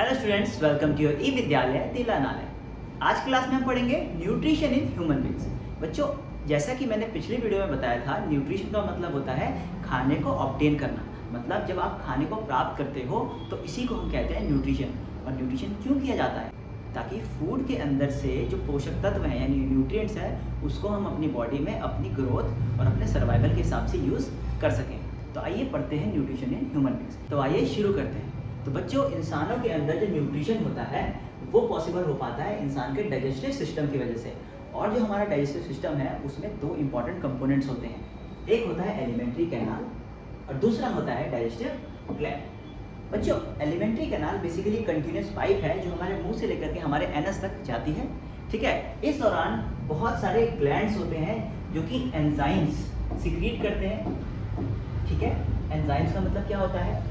Hello students, welcome to your E Vidyalaya दिलानालय। आज class में हम पढ़ेंगे न्यूट्रिशन इन ह्यूमन बींग्स। बच्चों, जैसा कि मैंने पिछली वीडियो में बताया था, न्यूट्रिशन का मतलब होता है खाने को ऑब्टेन करना। मतलब जब आप खाने को प्राप्त करते हो तो इसी को हम कहते हैं न्यूट्रिशन। और न्यूट्रिशन क्यों किया जाता है? ताकि फूड के अंदर से जो पोषक तत्व हैं यानी न्यूट्रिएंट्स हैं, उसको हम अपनी बॉडी में अपनी ग्रोथ और अपने सर्वाइवल के हिसाब से यूज़ कर सकें। तो आइए पढ़ते हैं न्यूट्रिशन इन ह्यूमन बींग्स। तो आइए शुरू करते हैं। तो बच्चों, इंसानों के अंदर जो न्यूट्रिशन होता है वो पॉसिबल हो पाता है इंसान के डाइजेस्टिव सिस्टम की वजह से। और जो हमारा डाइजेस्टिव सिस्टम है उसमें दो इंपॉर्टेंट कंपोनेंट्स होते हैं। एक होता है एलिमेंट्री कैनाल और दूसरा होता है डाइजेस्टिव ग्लैंड। बच्चों, alimentary canal basically continuous pipe है जो हमारे मुंह से लेकर के हमारे एनस तक जाती है। ठीक है, इस दौरान बहुत सारे ग्लैंड्स होते हैं जो कि एंजाइम्स सीक्रेट करते हैं। ठीक है, एंजाइम्स का मतलब क्या होता है?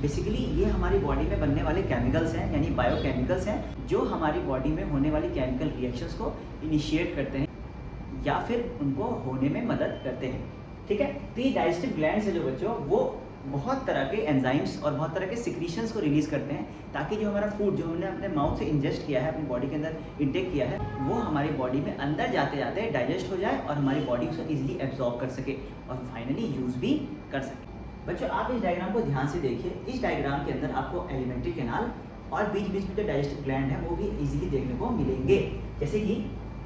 बेसिकली ये हमारी बॉडी में बनने वाले केमिकल्स हैं, यानी बायोकेमिकल्स हैं, जो हमारी बॉडी में होने वाली केमिकल रिएक्शंस को इनिशिएट करते हैं या फिर उनको होने में मदद करते हैं। ठीक है, तो ये डाइजेस्टिव ग्लैंड्स है जो बच्चों, वो बहुत तरह के एंजाइम्स और बहुत तरह के सिक्रीशंस को रिलीज करते हैं ताकि जो हमारा फूड जो हमने अपने माउथ से इंजेस्ट किया है, अपनी बॉडी के अंदर इंटेक किया है, वो हमारी बॉडी में अंदर जाते जाते डाइजेस्ट हो जाए और हमारी बॉडी उसे इजीली एब्जॉर्ब कर सके और फाइनली यूज भी कर सके। बच्चों, आप इस डायग्राम को ध्यान से देखिए। इस डायग्राम के अंदर आपको एलिमेंट्री कैनाल और बीच बीच में जो डाइजेस्टिव ग्लैंड है वो भी इजीली देखने को मिलेंगे। जैसे कि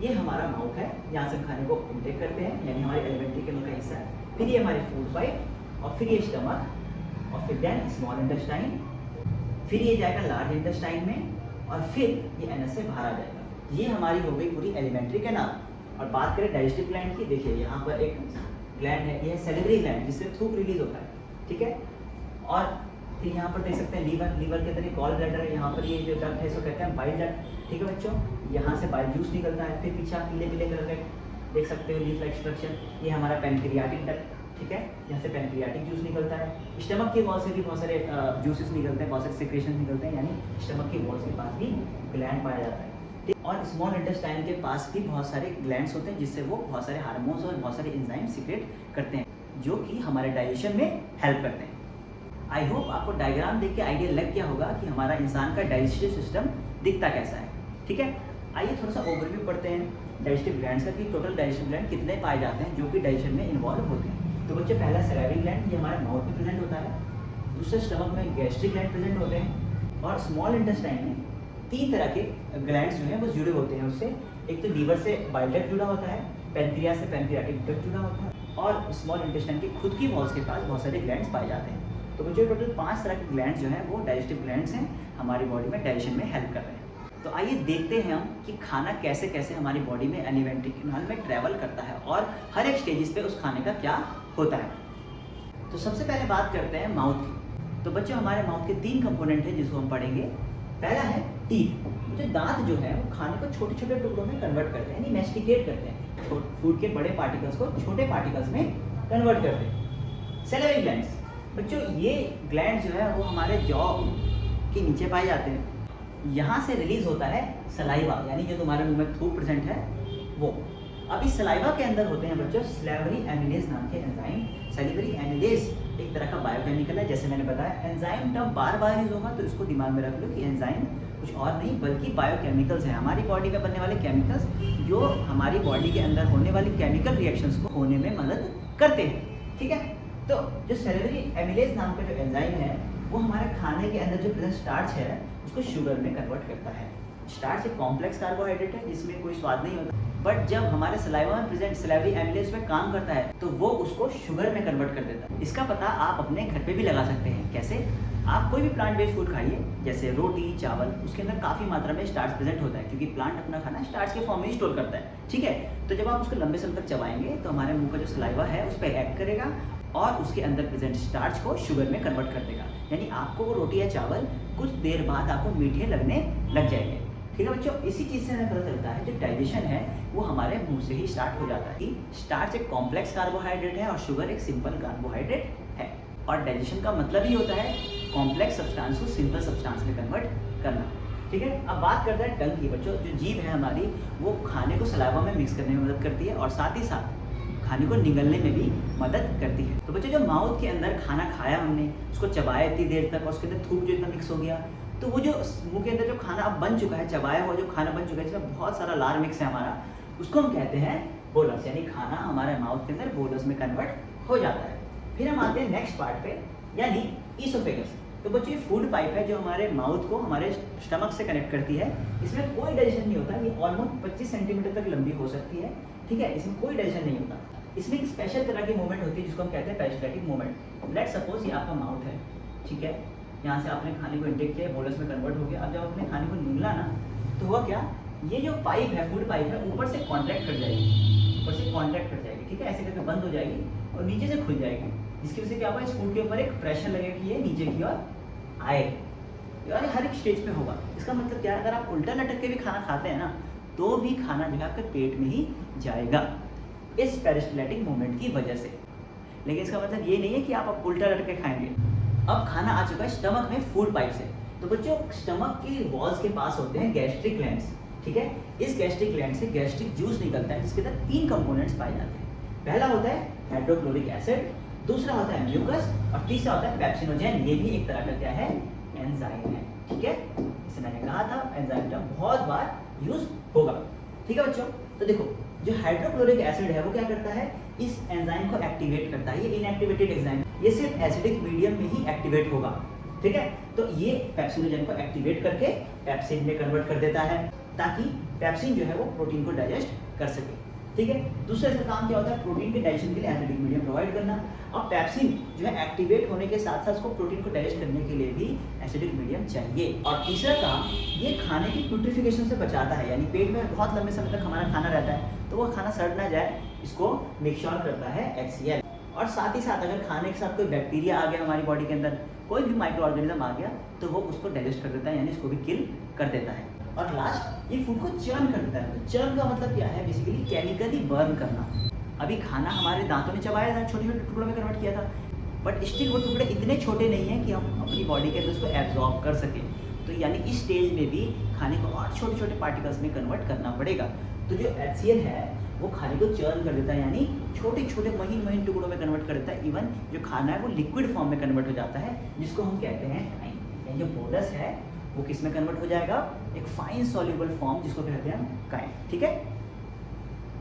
ये हमारा माउथ है, यहाँ से खाने को इंटेक करते हैं, यानी हमारे एलिमेंट्री कैनाल का हिस्सा है। फिर ये हमारी फूड पाइप और फिर ये स्टमक और फिर देन स्मॉल इंटेस्टाइन, फिर ये जाएगा लार्ज इंटेस्टाइन में और फिर ये एनस से बाहर आ जाएगा। ये हमारी हो गई पूरी एलिमेंट्री कैनाल। और बात करें डाइजेस्टिव ग्लैंड की, देखिए यहाँ पर एक ग्लैंड है, ये है सैलिवरी ग्लैंड जिससे थूक रिलीज होता है। ठीक है, और फिर यहाँ पर देख सकते हैं लीवर के अंदर ये गॉल ब्लैडर है, यहाँ पर ये जो डक्ट है इसको कहते हैं बाइल डक्ट। ठीक है बच्चों, यहाँ से बाइल जूस निकलता है। फिर पीछे पीले पीले कलर का देख सकते हो लीफ लाइक स्ट्रक्चर, ये हमारा पैनक्रियाटिक डक्ट। ठीक है, यहाँ से पैनक्रियाटिक जूस निकलता है। स्टमक की वॉल से भी बहुत सारे जूसेस निकलते हैं, बहुत सारे सिक्रेशन निकलते हैं, यानी स्टमक की वॉल्स के पास भी ग्लैंड पाया जाता है। ठीक, और स्मॉल इंटेस्टाइन के पास भी बहुत सारे ग्लैंड्स होते हैं जिससे वो बहुत सारे हार्मोन्स और बहुत सारे एंजाइम सीक्रेट करते हैं जो कि हमारे डाइजेशन में हेल्प करते हैं। आई होप आपको डायग्राम देख के आइडिया लग गया होगा कि हमारा इंसान का डाइजेस्टिव सिस्टम दिखता कैसा है। ठीक है, आइए थोड़ा सा ओवरव्यू पढ़ते हैं डाइजेस्टिव ग्लैंड्स का कि टोटल डाइजेस्टिव ग्लैंड कितने पाए जाते हैं जो कि डाइजेशन में इन्वॉल्व होते हैं। तो बच्चे, पहला सैलिवरी ग्लैंड, ये हमारे माउथ में प्रेजेंट होता है। दूसरे स्टमक में गैस्ट्रिक ग्लैंड प्रेजेंट होते हैं और स्मॉल इंटेस्टाइन में तीन तरह के ग्लैंड्स जो हैं वो जुड़े होते हैं उससे। एक तो लीवर से बाइल डक्ट जुड़ा होता है, पैनक्रियास से पैनक्रियाटिक डक्ट जुड़ा होता है और स्मॉल इंटेस्टाइन की खुद की वॉल्स के पास बहुत सारे ग्लैंड्स पाए जाते हैं। तो बच्चों, टोटल 5 तरह के ग्लैंड्स जो हैं वो डाइजेस्टिव ग्लैंड्स हैं, हमारी बॉडी में डाइजेशन में हेल्प कर रहे हैं। तो आइए देखते हैं हम कि खाना कैसे कैसे हमारी बॉडी में एलिमेंट्री कैनाल में ट्रैवल करता है और हर एक स्टेजेस पे उस खाने का क्या होता है। तो सबसे पहले बात करते हैं माउथ की। तो बच्चों, हमारे माउथ के 3 कंपोनेंट हैं जिसको हम पढ़ेंगे। पहला है टीथ। जो दांत जो है वो खाने को छोटे छोटे टुकड़ों में कन्वर्ट करते हैं, यानी मैस्टिकेट करते हैं, फूड के बड़े पार्टिकल्स को छोटे पार्टिकल्स में कन्वर्ट करते हैं। सैलिवरी ग्लैंड्स, बच्चों ये ग्लैंड जो है वो हमारे जॉ के नीचे पाए जाते हैं। यहाँ से रिलीज होता है सलाइवा, यानी जो तुम्हारे मुंह में थूक प्रेजेंट है वो। अब इस सलाइवा के अंदर होते हैं बच्चों सैलिवरी एमिलेज नाम के एंजाइम। सैलिवरी एमिलेज एक तरह का बायोकेमिकल है, जैसे मैंने बताया। एंजाइम टर्म बार बार यूज होगा तो इसको दिमाग में रख लो कि एंजाइम कुछ और नहीं बल्कि बायोकेमिकल्स हैं, हमारी बॉडी में बनने वाले केमिकल्स जो हमारी बॉडी के अंदर होने वाली केमिकल रिएक्शंस को होने में मदद करते हैं। ठीक है, तो जो सैलिवरी एमिलेज नाम का जो एंजाइम है वो हमारे खाने के अंदर जो प्रेजेंट स्टार्च है उसको शुगर में कन्वर्ट करता है। स्टार्च एक कॉम्प्लेक्स कार्बोहाइड्रेट है जिसमें कोई स्वाद नहीं होता, बट जब हमारे सलाइवा में प्रेजेंट सैलिवरी एमिलेज में काम करता है तो वो उसको शुगर में कन्वर्ट कर देता है। इसका पता आप अपने घर पे भी लगा सकते हैं। कैसे? आप कोई भी प्लांट बेस्ड फूड खाइए, जैसे रोटी चावल, उसके अंदर काफ़ी मात्रा में स्टार्च प्रेजेंट होता है क्योंकि प्लांट अपना खाना स्टार्च के फॉर्म में स्टोर करता है। ठीक है, तो जब आप उसको लंबे समय तक चबाएंगे तो हमारे मुंह का जो सलाइवा है उस पर एक्ट करेगा और उसके अंदर प्रेजेंट स्टार्च को शुगर में कन्वर्ट कर देगा, यानी आपको वो रोटी या चावल कुछ देर बाद आपको मीठे लगने लग जाएंगे। ठीक है बच्चों, इसी चीज़ से हमें पता चलता है जो डाइजेशन है वो हमारे मुंह से ही स्टार्ट हो जाता है कि स्टार्च एक कॉम्प्लेक्स कार्बोहाइड्रेट है और शुगर एक सिंपल कार्बोहाइड्रेट है। और डाइजेशन का मतलब ही होता है कॉम्प्लेक्स सब्सटेंस को सिंपल सब्सटेंस में कन्वर्ट करना। ठीक है, अब बात करते हैं टंग की। बच्चों, जो जीभ है हमारी वो खाने को सलाइवा में मिक्स करने में मदद करती है और साथ ही साथ खाने को निगलने में भी मदद करती है। तो बच्चों, जो माउथ के अंदर खाना खाया हमने, उसको चबाया इतनी देर तक और उसके अंदर थूक जो इतना मिक्स हो गया, तो वो जो मुंह के अंदर जो खाना अब बन चुका है, चबाया हुआ जो खाना बन चुका है जिसमें बहुत सारा लार मिक्स है हमारा, उसको हम कहते हैं बोलस, यानी खाना हमारे माउथ के अंदर बोलस में कन्वर्ट हो जाता है। फिर हम आते हैं नेक्स्ट पार्ट पे, यानी ईसोफेगस। तो बच्चों ये फूड पाइप है जो हमारे माउथ को हमारे स्टमक से कनेक्ट करती है। इसमें कोई डाइजेशन नहीं होता, ये ऑलमोस्ट 25 सेंटीमीटर तक लंबी हो सकती है, ठीक है, इसमें कोई डाइजेशन नहीं होता। इसमें एक स्पेशल तरह की मूवमेंट होती है जिसको हम कहते हैं पेरिस्टैल्टिक मूवमेंट। लेट्स सपोज ये आपका माउथ है, ठीक है, यहाँ से आपने खाने को इंटेक किया, बोलस में कन्वर्ट हो गया। अब जब आपने खाने को निगला ना, तो हुआ क्या, ये जो पाइप है, फूड पाइप है, ऊपर से कॉन्ट्रैक्ट कर जाएगी, ऊपर से कॉन्ट्रैक्ट कर जाएगी, ठीक है, ऐसे करके बंद हो जाएगी और नीचे से खुल जाएगी, जिसकी वजह से क्या होगा, इस फूड के ऊपर एक प्रेशर लगेगा कि ये नीचे की ओर आए। यार हर एक स्टेज पे होगा। इसका मतलब क्या है, अगर आप उल्टा लटक के भी खाना खाते हैं ना, तो भी खाना जो है आपके पेट में ही जाएगा इस पेरिस्टैल्टिक मूवमेंट की वजह से। लेकिन इसका मतलब ये नहीं है कि आप उल्टा लटक के खाएंगे। अब खाना आ चुका है स्टमक में फूड पाइप से, तो बच्चों स्टमक की वॉल्स के पास होते हैं गैस्ट्रिक ग्लैंड्स, ठीक है। इस गैस्ट्रिक ग्लैंड से गैस्ट्रिक जूस निकलता है जिसके अंदर 3 कंपोनेंट्स पाए जाते हैं। पहला होता है हाइड्रोक्लोरिक एसिड, दूसरा होता है म्यूकस और तीसरा होता है पेप्सिनोजेन। ये भी एक तरह का क्या है, एंजाइम है, ठीक है। इसे मैंने कहा था एंजाइम का बहुत बार यूज होगा, ठीक है बच्चों। तो देखो जो हाइड्रोक्लोरिक एसिड है वो क्या करता है, इस एंजाइम को एक्टिवेट करता है। ये इनएक्टिवेटेड एंजाइम, ये सिर्फ एसिडिक मीडियम में ही एक्टिवेट होगा, ठीक है। तो ये पेप्सिनोजेन को एक्टिवेट करके पेप्सिन में कन्वर्ट कर देता है, ताकि पेप्सिन जो है वो प्रोटीन को डाइजेस्ट कर सके, ठीक है। दूसरा इसका काम क्या होता है, प्रोटीन के डाइजेशन के लिए एसिडिक मीडियम प्रोवाइड करना। अब पेप्सिन जो है एक्टिवेट होने के साथ साथ उसको प्रोटीन को डाइजेस्ट करने के लिए भी एसिडिक मीडियम चाहिए। और तीसरा काम, ये खाने की प्यूट्रिफिकेशन से बचाता है, यानी पेट में बहुत लंबे समय तक हमारा खाना रहता है तो वो खाना सड़ ना जाए, इसको मेक श्योर करता है HCl। और साथ ही साथ अगर खाने के साथ कोई बैक्टीरिया आ गया हमारी बॉडी के अंदर, कोई भी माइक्रो ऑर्गेनिज्म आ गया, तो वो उसको डाइजेस्ट कर देता है, यानी इसको भी किल कर देता है। और लास्ट, ये फूड को चर्न कर देता है। तो चर्न का मतलब क्या है, बेसिकली केमिकली बर्न करना। अभी खाना हमारे दांतों ने चबाया था, छोटे छोटे टुकड़ों में कन्वर्ट किया था, बट स्टिल वो टुकड़े इतने छोटे नहीं हैं कि हम अपनी बॉडी के अंदर उसको एब्जॉर्ब कर सकें। तो यानी इस स्टेज में भी खाने को और छोटे छोटे पार्टिकल्स में कन्वर्ट करना पड़ेगा। तो जो HCl है वो खाने को चर्न कर देता है, यानी छोटे छोटे महीन महीन टुकड़ों में कन्वर्ट कर देता है। इवन जो खाना है वो लिक्विड फॉर्म में कन्वर्ट हो जाता है, जिसको हम कहते हैं काइन। यानी जो बोलस है वो किस में कन्वर्ट हो जाएगा, एक फाइन सॉल्युबल फॉर्म जिसको कहते हैं काइन, ठीक है।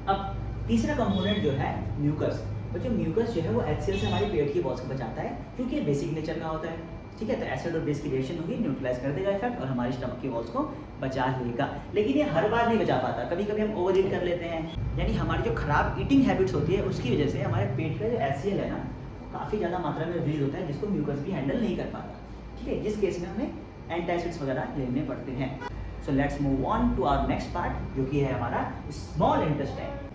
अब तीसरा कंपोनेंट जो है म्यूकस, तो जो म्यूकस जो है वो HCl से हमारे पेट की वॉल्स को बचाता है, क्योंकि ये बेसिक नेचर का होता है, ठीक है। तो एसिड और बेस की रिएक्शन होगी, न्यूट्रलाइज कर देगा इफेक्ट और हमारी स्टमक की वॉल्स को बचा लेगा। लेकिन ये हर बार नहीं बचा पाता, कभी कभी हम ओवर ईट कर लेते हैं, यानी हमारी जो खराब ईटिंग हैबिट्स होती है उसकी वजह से हमारे पेट का जो HCl है ना, काफ़ी ज़्यादा मात्रा में रिलीज होता है, जिसको म्यूकस भी हैंडल नहीं कर पाता, ठीक है। जिस केस में हमें एंटासिड्स वगैरह लेने पड़ते हैं। So let's move on to our next part, जो कि है हमारा स्मॉल इंटेस्टाइन।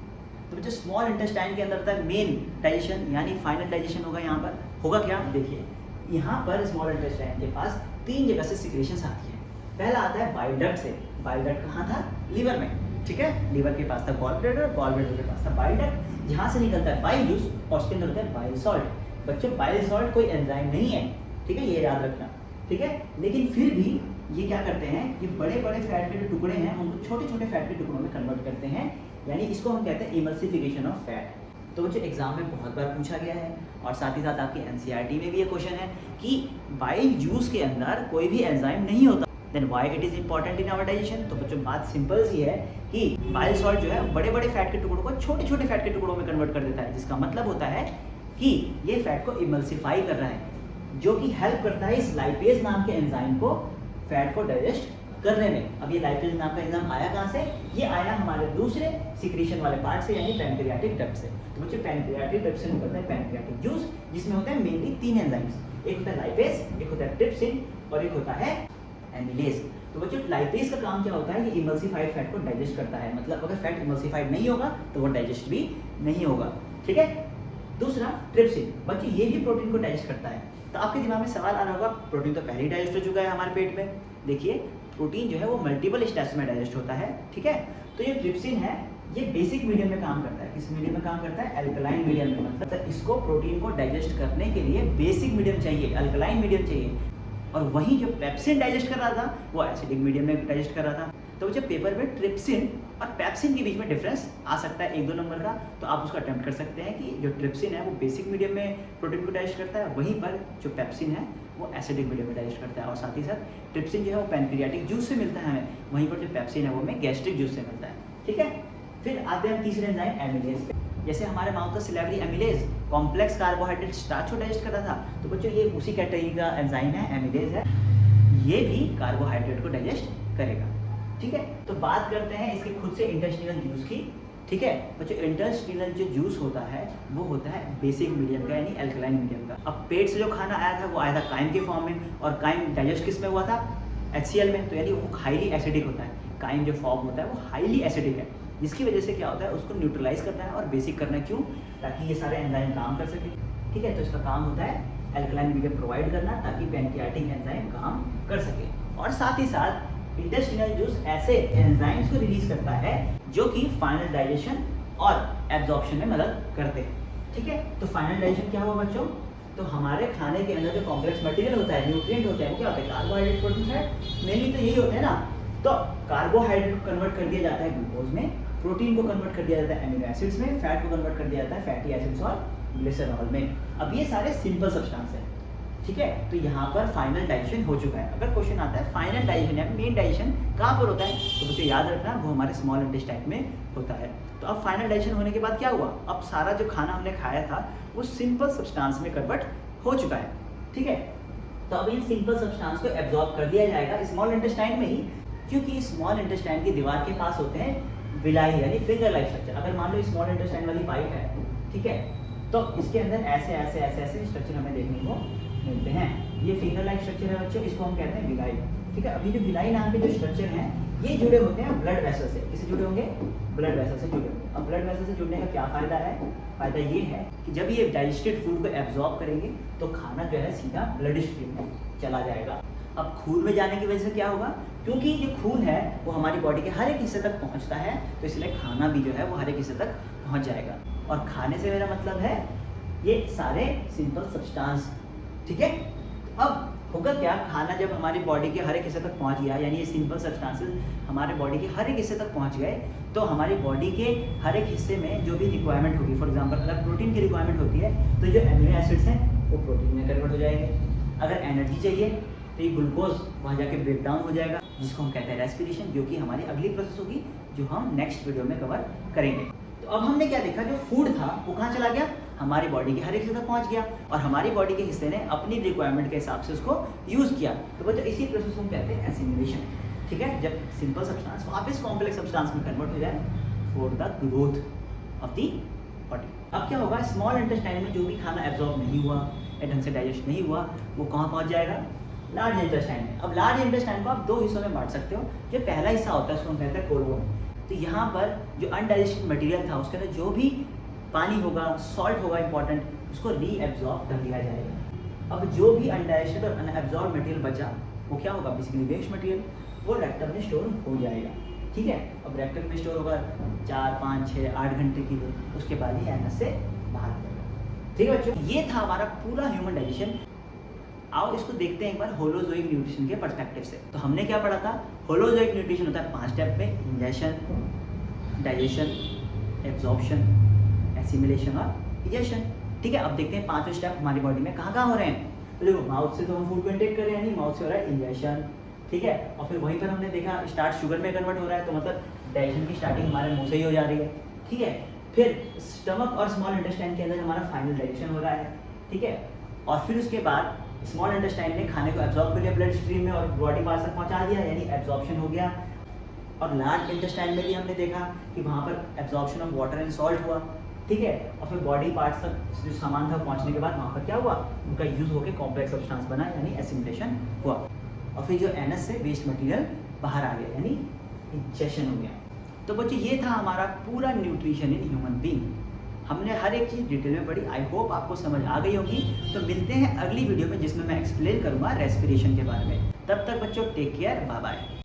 तो बच्चों स्मॉल इंटेस्टाइन के अंदर होता है मेन डाइजेशन, यानी फाइनल डाइजेशन होगा। यहाँ पर होगा क्या, देखिए यहाँ पर स्मॉल इंटेस्टाइन के पास 3 जगह से सिक्रेशंस आती है। पहला आता है बाइल डक्ट से। बाइल डक्ट कहाँ था, लीवर में, ठीक है। लीवर के पास था गॉल ब्लैडर, गॉल ब्लैडर के पास था बाइल डक्ट, जहाँ से निकलता है बाइल जूस और उसके अंदर होता है बाइल सॉल्ट। बच्चों बाइल सॉल्ट कोई एंजाइम नहीं है, ठीक है, ये याद रखना, ठीक है। लेकिन फिर भी ये क्या करते हैं, ये बड़े बड़े फैट के जो टुकड़े हैं उनको छोटे छोटे फैट के टुकड़ों में कन्वर्ट करते हैं, यानी इसको हम कहते हैं इमल्सिफिकेशन ऑफ फैट। तो बच्चों एग्जाम में बहुत बार पूछा गया है, और साथ ही साथ आपकी NCERT में भी ये क्वेश्चन है कि बाइल जूस के अंदर कोई भी एंजाइम नहीं होता, then why it is important in our digestion. तो बच्चों बात सिंपल सी है कि बाइल सॉल्ट जो है बड़े बड़े फैट के टुकड़ों को छोटे छोटे फैट के टुकड़ों में कन्वर्ट कर देता है, जिसका मतलब होता है कि ये फैट को इमल्सिफाई कर रहा है, जो कि हेल्प करता है इस लाइपेज नाम के एंजाइम को फैट को डाइजेस्ट करने में। अब ये लाइपेज नाम का एंजाइम आया कहाँ से, ये आया हमारे दूसरे सिक्रीशन वाले पार्ट से, यानी पैनक्रियाटिक डक्ट से। तो बच्चों पैनक्रियाटिक डक्ट से निकलता है पैनक्रियाटिक जूस, जिसमें होता है मेनली 3 एंजाइम्स, एक होता है लाइपेज, एक होता है ट्रिप्सिन और एक होता है एमिलेज। तो बच्चों लाइपेज का काम क्या होता है, ये इमल्सिफाइड फैट को डाइजेस्ट करता है, मतलब अगर फैट इमल्सिफाइड नहीं होगा तो वो डाइजेस्ट भी नहीं होगा, ठीक है। दूसरा ट्रिप्सिन, बच्चों ये भी प्रोटीन को डाइजेस्ट करता है। तो आपके दिमाग में सवाल आ रहा होगा, प्रोटीन तो पहले ही डाइजेस्ट हो चुका है हमारे पेट में। देखिए प्रोटीन जो है वो मल्टीपल स्टेप्स में डाइजेस्ट होता है, ठीक है। तो ये ट्रिप्सिन है, ये बेसिक मीडियम में काम करता है। किस मीडियम में काम करता है, अल्कलाइन मीडियम में। मतलब इसको प्रोटीन को डाइजेस्ट करने के लिए बेसिक मीडियम चाहिए, अल्कलाइन मीडियम चाहिए। और वहीं जो पेप्सिन डाइजेस्ट कर रहा था वो एसिडिक मीडियम में डाइजेस्ट कर रहा था। तो जब पेपर में ट्रिप्सिन और पेप्सिन के बीच में डिफरेंस आ सकता है 1-2 नंबर का, तो आप उसको अटेम्प्ट कर सकते हैं कि जो ट्रिप्सिन है वो बेसिक मीडियम में प्रोटीन को डाइजेस्ट करता है, वहीं पर जो पेप्सिन है वो एसिडिक मीडियम में डाइजेस्ट करता है। और साथ ही साथ ट्रिप्सिन जो है वो पैनक्रियाटिक जूस से मिलता है हमें, वहीं पर जो पेप्सिन है वो हमें गैस्ट्रिक जूस से मिलता है। ठीक है, फिर आते हैं तीसरे एंजाइम एमिलेज। जैसे हमारे माउथ का salivary amylase complex carbohydrate starch को डाइजेस्ट करता था, तो बच्चों ये उसी कैटेगरी का एंजाइम है, एमिलेज है, ये भी कार्बोहाइड्रेट को डाइजेस्ट करेगा। ठीक है, तो बात करते हैं इसके खुद से इंटेस्टिनल जूस की। ठीक है बच्चों, इंटेस्टिनल जो जूस होता है वो होता है बेसिक मीडियम का, यानी अल्कलाइन मीडियम का। अब पेट से जो खाना आया था वो आया था काइम के फॉर्म में, और काइम डाइजेस्ट किस में हुआ था? HCl में, तो यानी वो हाईली एसिडिक होता है। काइम जो फॉर्म होता है वो हाईली एसिडिक है, जिसकी वजह से क्या होता है उसको न्यूट्रलाइज करना है और बेसिक करना है। क्यों? ताकि ये सारे एंजाइम काम कर सके। ठीक है, तो इसका काम होता है अल्कलाइन मीडियम प्रोवाइड करना, ताकि पैनक्रियाटिक एंजाइम काम कर सके। और साथ ही साथ इंटेस्टिनल जूस ऐसे एंजाइम्स को रिलीज करता है जो कि फाइनल डाइजेशन और एब्जॉर्प्शन में मदद करते हैं। ठीक है, तो फाइनल डाइजेशन क्या हुआ बच्चों? तो हमारे खाने के अंदर जो कॉम्प्लेक्स मटेरियल होता है, न्यूट्रिएंट होते हैं, वो क्या होते हैं? कार्बोहाइड्रेट, प्रोटीन, फैट, मेनली तो यही होते हैं ना। तो कार्बोहाइड्रेट को कन्वर्ट कर दिया जाता है ग्लूकोज में, प्रोटीन को कन्वर्ट कर दिया जाता है एमिनो एसिड्स में, फैट को कन्वर्ट कर दिया जाता है फैटी एसिड्स और ग्लिसरॉल में। अब ये सारे सिंपल सब्सटेंस हैं। ठीक है, तो यहाँ पर फाइनल डाइजेशन हो चुका है। अगर क्वेश्चन आता है फाइनल डाइजेशन या मेन डाइजेशन कहाँ पर होता है, तो मुझे याद रखना वो हमारे स्मॉल इंटेस्टाइन में होता है। तो अब फाइनल डाइजेशन होने के बाद क्या हुआ? अब सारा जो खाना हमने खाया था वो सिंपल सब्सटेंस में कन्वर्ट हो चुका है। ठीक है, तो अब इन सिंपल सब्सटेंस को एब्जॉर्ब कर दिया जाएगा स्मॉल इंटेस्टाइन में ही, क्योंकि स्मॉल इंटेस्टाइन की दीवार के पास होते हैं विलाई यानी फिंगर लाइक स्ट्रक्चर। अगर मान लो स्मॉल इंटेस्टाइन वाली पाइप है, ठीक है, तो इसके अंदर ऐसे ऐसे ऐसे ऐसे स्ट्रक्चर हमें देखने को मिलते हैं। ये फिंगर लाइक स्ट्रक्चर है बच्चों, इसको हम कहते हैं विलाई। ठीक है, अभी जो विलाई नाम के जो स्ट्रक्चर हैं ये जुड़े होते हैं ब्लड वेसल से। किससे जुड़े होंगे? ब्लड वेसल से जुड़े होंगे। अब ब्लड वेसल से जुड़ने का क्या फायदा है? फायदा ये है कि जब ये डाइजेस्टेड फूड को एब्जॉर्ब करेंगे तो खाना जो है सीधा ब्लड स्ट्रीम में चला जाएगा। अब खून में जाने की वजह से क्या होगा? क्योंकि जो खून है वो हमारी बॉडी के हर एक हिस्से तक पहुंचता है, तो इसलिए खाना भी जो है वो हर एक हिस्से तक पहुंच जाएगा। और खाने से मेरा मतलब है ये सारे सिंपल सब्सटेंस। ठीक है, तो अब होगा क्या? खाना जब हमारी बॉडी के हर एक हिस्से तक पहुंच गया, यानी ये सिंपल सब्सटेंसेस हमारे बॉडी के हर एक हिस्से तक पहुंच गए, तो हमारी बॉडी के हर एक हिस्से में जो भी रिक्वायरमेंट होगी, फॉर एग्जांपल अगर प्रोटीन की रिक्वायरमेंट होती है तो जो एमिनो एसिड्स हैं वो प्रोटीन में कन्वर्ट हो जाएंगे। अगर एनर्जी चाहिए तो ये ग्लूकोज वहाँ जाके ब्रेक डाउन हो जाएगा, जिसको हम कहते हैं रेस्पिरेशन, जो कि हमारी अगली प्रोसेस होगी जो हम नेक्स्ट वीडियो में कवर करेंगे। तो अब हमने क्या देखा? जो फूड था वो कहाँ चला गया? हमारी बॉडी के हर एक हिस्से तक पहुंच गया, और हमारी बॉडी के हिस्से ने अपनी रिक्वायरमेंट के हिसाब से उसको यूज किया। तो बच्चों इसी प्रोसेस को हम कहते हैं एसिमिलेशन। ठीक है, जब सिंपल सब्सटेंस वापस कॉम्प्लेक्स सब्सटेंस में कन्वर्ट हो जाए for the growth of the body. अब क्या होगा? स्मॉल इंटेस्टाइन में जो भी खाना एब्जॉर्ब नहीं हुआ या ढंग से डाइजेस्ट नहीं हुआ वो कहाँ पहुंच जाएगा? लार्ज इंटेस्टाइन में। अब लार्ज इंटेस्टाइन को आप 2 हिस्सों में बांट सकते हो। जो पहला हिस्सा होता है उसको हम कहते हैं कोलोन। तो यहाँ पर जो अनडाइजेस्टेड मटेरियल था उसके अंदर जो भी पानी होगा, सॉल्ट होगा इंपॉर्टेंट, उसको रीएब्जॉर्ब कर लिया जाएगा। अब जो भी अनडाइजेस्टेड और अनएब्जॉर्ब मटेरियल बचा वो क्या होगा? बेसिकली वेस्ट मटेरियल, वो रेक्टम में स्टोर हो जाएगा। ठीक है, अब रेक्टम में स्टोर होगा 4, 5, 6, 8 घंटे के लिए, उसके बाद ये एनस से बाहर आएगा। ठीक है बच्चों, ये था हमारा पूरा ह्यूमन डाइजेशन। आओ इसको देखते हैं एक बार होलोजोइक न्यूट्रिशन के पर्सपेक्टिव से। तो हमने क्या पढ़ा था? होलोजोइक न्यूट्रिशन होता है 5 स्टेप में: इंजेशन, डाइजेशन, एब्जॉर्प्शन, एसिमिलेशन और डिजेशन। ठीक है, अब देखते हैं 5 स्टेप हमारी बॉडी में कहाँ कहाँ हो रहे हैं। तो देखो, माउथ से तो हम फूड को इंटेक कर रहे हैं, यानी माउथ से हो रहा है इंजेशन। ठीक है, और फिर वहीं पर हमने देखा स्टार्ट शुगर में कन्वर्ट हो रहा है, तो मतलब डाइजेशन की स्टार्टिंग हमारे मुंह से ही हो जा रही है। ठीक है, फिर स्टमक और स्मॉल इंटेस्टाइन के अंदर हमारा फाइनल डाइजेशन हो रहा है। ठीक है, और फिर उसके बाद स्मॉल इंटेस्टाइन ने खाने को एब्जॉर्ब कर लिया ब्लड स्ट्रीम में और बॉडी पार्ट्स तक पहुंचा दिया, यानी एब्जॉर्प्शन हो गया। और लार्ज इंटेस्टाइन में भी हमने देखा कि वहाँ पर absorption of water and salt हुआ। ठीक है, और फिर बॉडी पार्ट्स तक जो सामान था पहुँचने के बाद वहाँ पर क्या हुआ? उनका यूज होकर कॉम्प्लेक्स सब्सटेंस बना, यानी एसिमिलेशन हुआ। और फिर जो एनस से वेस्ट मटेरियल बाहर आ गया, यानी इंजेशन हो गया। तो बच्चों ये था हमारा पूरा न्यूट्रिशन इन ह्यूमन बीइंग। हमने हर एक चीज़ डिटेल में पढ़ी। आई होप आपको समझ आ गई होगी। तो मिलते हैं अगली वीडियो में जिसमें मैं एक्सप्लेन करूँगा रेस्पिरेशन के बारे में। तब तक बच्चों टेक केयर, बाय बाय।